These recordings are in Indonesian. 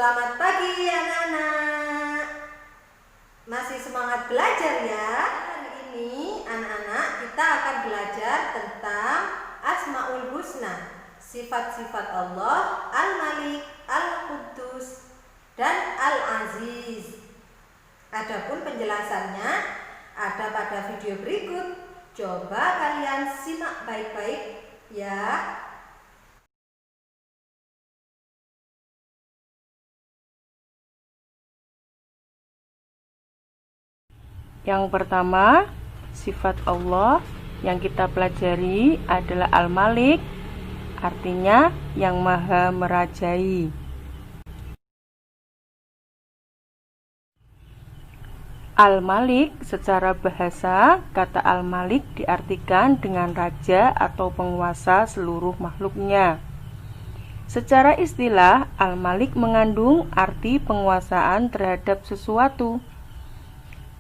Selamat pagi anak-anak. Masih semangat belajar ya? Hari ini anak-anak kita akan belajar tentang Asmaul Husna, sifat-sifat Allah, Al-Malik, Al-Quddus, dan Al-Aziz. Adapun penjelasannya ada pada video berikut. Coba kalian simak baik-baik ya. Yang pertama, sifat Allah yang kita pelajari adalah Al-Malik, artinya yang maha merajai. Al-Malik secara bahasa, kata Al-Malik diartikan dengan raja atau penguasa seluruh makhluknya. Secara istilah, Al-Malik mengandung arti penguasaan terhadap sesuatu.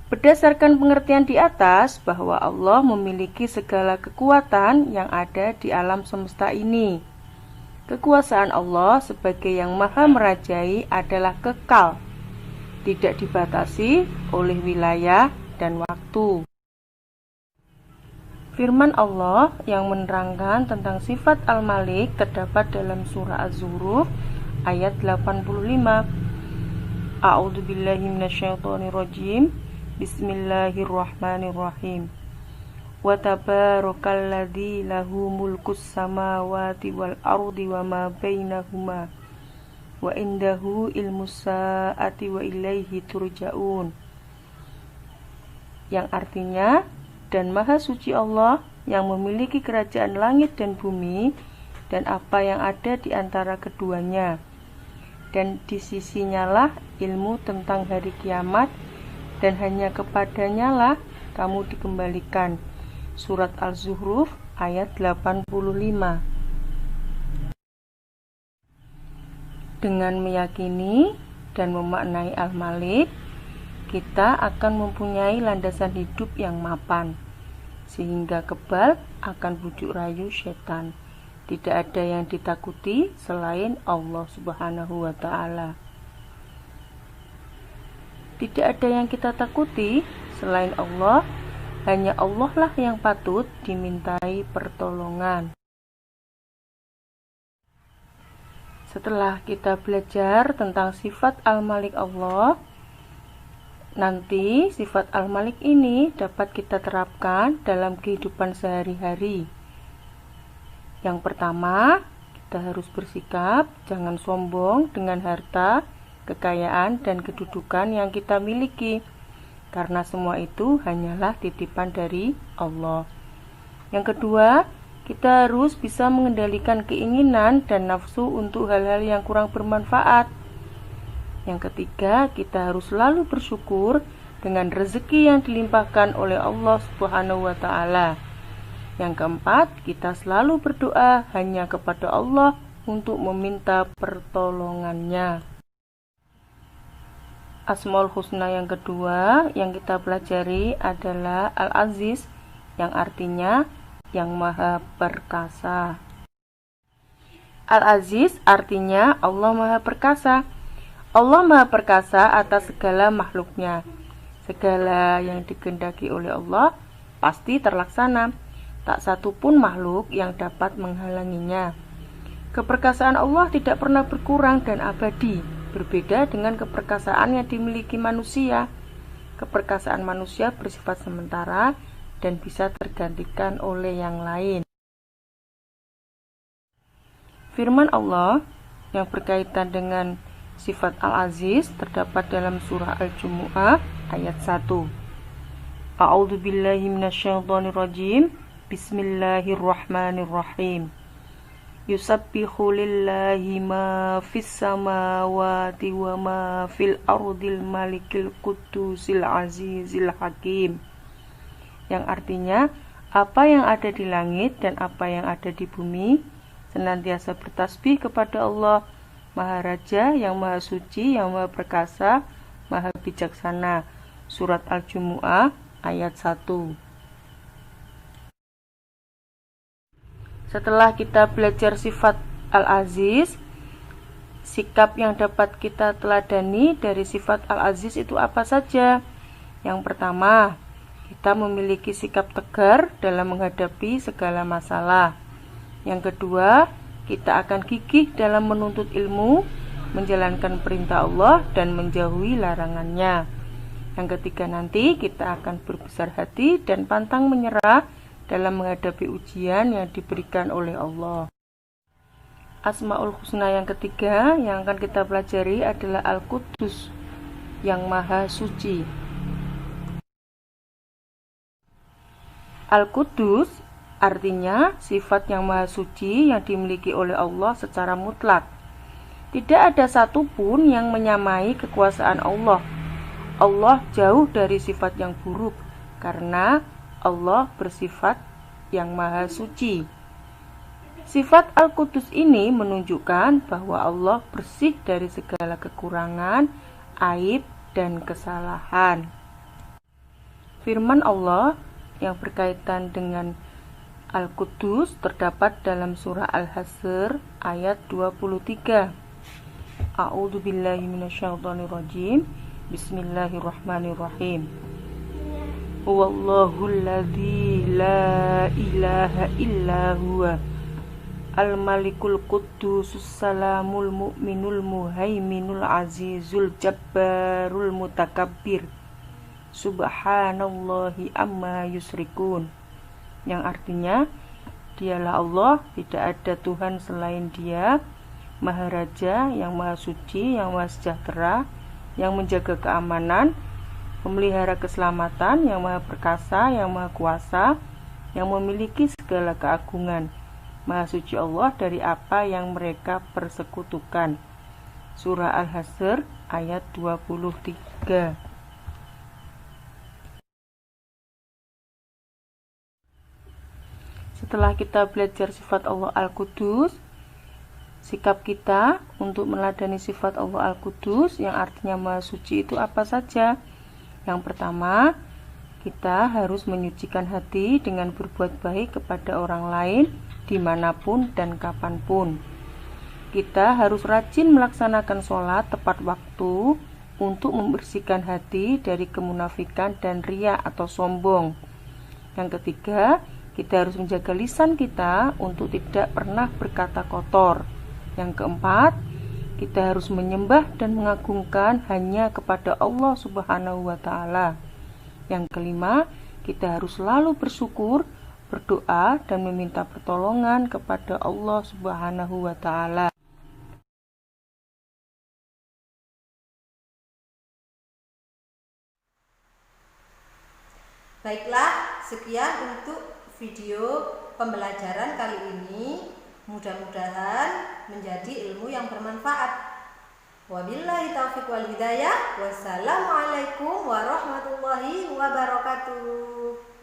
Berdasarkan pengertian di atas bahwa Allah memiliki segala kekuatan yang ada di alam semesta ini. Kekuasaan Allah sebagai yang maha merajai adalah kekal, tidak dibatasi oleh wilayah dan waktu. Firman Allah yang menerangkan tentang sifat Al-Malik terdapat dalam surah Az-Zukhruf ayat 85. A'udzubillahi minasyaitonirrajim. Bismillahirrahmanirrahim. Wa tabarakalladzi lahu mulkus samawati wal ardi wa ma bainahuma wa indahu ilmus saati wa ilaihi turja'un. Yang artinya, dan maha suci Allah yang memiliki kerajaan langit dan bumi dan apa yang ada di antara keduanya, dan di sisinya lah ilmu tentang hari kiamat, dan hanya kepadanya lah kamu dikembalikan. Surat Al-Zukhruf ayat 85. Dengan meyakini dan memaknai Al-Malik, kita akan mempunyai landasan hidup yang mapan, sehingga kebal akan bujuk rayu setan. Tidak ada yang ditakuti selain Allah Subhanahu wa Ta'ala. Tidak ada yang kita takuti selain Allah, hanya Allah lah yang patut dimintai pertolongan. Setelah kita belajar tentang sifat Al-Malik Allah, nanti sifat Al-Malik ini dapat kita terapkan dalam kehidupan sehari-hari. Yang pertama, kita harus bersikap jangan sombong dengan harta, kekayaan, dan kedudukan yang kita miliki, karena semua itu hanyalah titipan dari Allah. Yang kedua, kita harus bisa mengendalikan keinginan dan nafsu untuk hal-hal yang kurang bermanfaat. Yang ketiga, kita harus selalu bersyukur dengan rezeki yang dilimpahkan oleh Allah Subhanahu wa Ta'ala. Yang keempat, kita selalu berdoa hanya kepada Allah untuk meminta pertolongannya. Asmaul Husna yang kedua yang kita pelajari adalah Al-Aziz, yang artinya yang maha perkasa. Al-Aziz artinya Allah maha perkasa. Allah maha perkasa atas segala makhluknya. Segala yang dikehendaki oleh Allah pasti terlaksana. Tak satu pun makhluk yang dapat menghalanginya. Keperkasaan Allah tidak pernah berkurang dan abadi, berbeda dengan keperkasaan yang dimiliki manusia. Keperkasaan manusia bersifat sementara dan bisa tergantikan oleh yang lain. Firman Allah yang berkaitan dengan sifat Al-Aziz terdapat dalam surah Al-Jumu'ah ayat 1. A'udzubillahi minasyaitonirrajim. Bismillahirrahmanirrahim. Yusabbihu lillahi ma fis samawati wa ma fil ardil malikil quddusil azizil hakim. Yang artinya, apa yang ada di langit dan apa yang ada di bumi senantiasa bertasbih kepada Allah, Maha Raja, yang Maha Suci, yang Maha Perkasa, Maha Bijaksana. Surat Al-Jumu'ah ayat 1. Setelah kita belajar sifat Al-Aziz, sikap yang dapat kita teladani dari sifat Al-Aziz itu apa saja? Yang pertama, kita memiliki sikap tegar dalam menghadapi segala masalah. Yang kedua, kita akan gigih dalam menuntut ilmu, menjalankan perintah Allah dan menjauhi larangannya. Yang ketiga nanti kita akan berbesar hati dan pantang menyerah dalam menghadapi ujian yang diberikan oleh Allah. Asmaul Husna yang ketiga yang akan kita pelajari adalah Al-Quddus, yang Maha Suci. Al-Quddus artinya sifat yang Maha Suci yang dimiliki oleh Allah secara mutlak. Tidak ada satupun yang menyamai kekuasaan Allah. Allah jauh dari sifat yang buruk karena Allah bersifat yang Maha Suci. Sifat Al-Quddus ini menunjukkan bahwa Allah bersih dari segala kekurangan, aib, dan kesalahan. Firman Allah yang berkaitan dengan Al-Quddus terdapat dalam surah Al-Hasr ayat 23. A'udzu billahi minasyaitonir rajim. Bismillahirrahmanirrahim. Huwallahul ladzi la ilaha illa huwa al-malikul quddusus salamul mu'minul muhaiminul azizul jabbarul mutakabbir. Subhanallahi amma yusrikun. Yang artinya, dialah Allah, tidak ada Tuhan selain Dia, Maha Raja, yang Maha Suci, yang Maha Sejahtera, yang menjaga keamanan, memelihara keselamatan, yang Maha Perkasa, yang Maha Kuasa, yang memiliki segala keagungan. Maha Suci Allah dari apa yang mereka persekutukan. Surah Al-Hasr ayat 23. Setelah kita belajar sifat Allah Al-Quddus, sikap kita untuk meneladani sifat Allah Al-Quddus yang artinya Maha Suci itu apa saja? Yang pertama, kita harus menyucikan hati dengan berbuat baik kepada orang lain dimanapun dan kapanpun. Kita harus rajin melaksanakan sholat tepat waktu untuk membersihkan hati dari kemunafikan dan riya atau sombong. Yang ketiga, kita harus menjaga lisan kita untuk tidak pernah berkata kotor. Yang keempat, kita harus menyembah dan mengagungkan hanya kepada Allah Subhanahu wa Ta'ala. Yang kelima, kita harus selalu bersyukur, berdoa, dan meminta pertolongan kepada Allah Subhanahu wa Ta'ala. Baiklah, sekian untuk video pembelajaran kali ini. Mudah-mudahan menjadi ilmu yang bermanfaat. Wabillahi taufiq wal hidayah. Wassalamualaikum warahmatullahi wabarakatuh.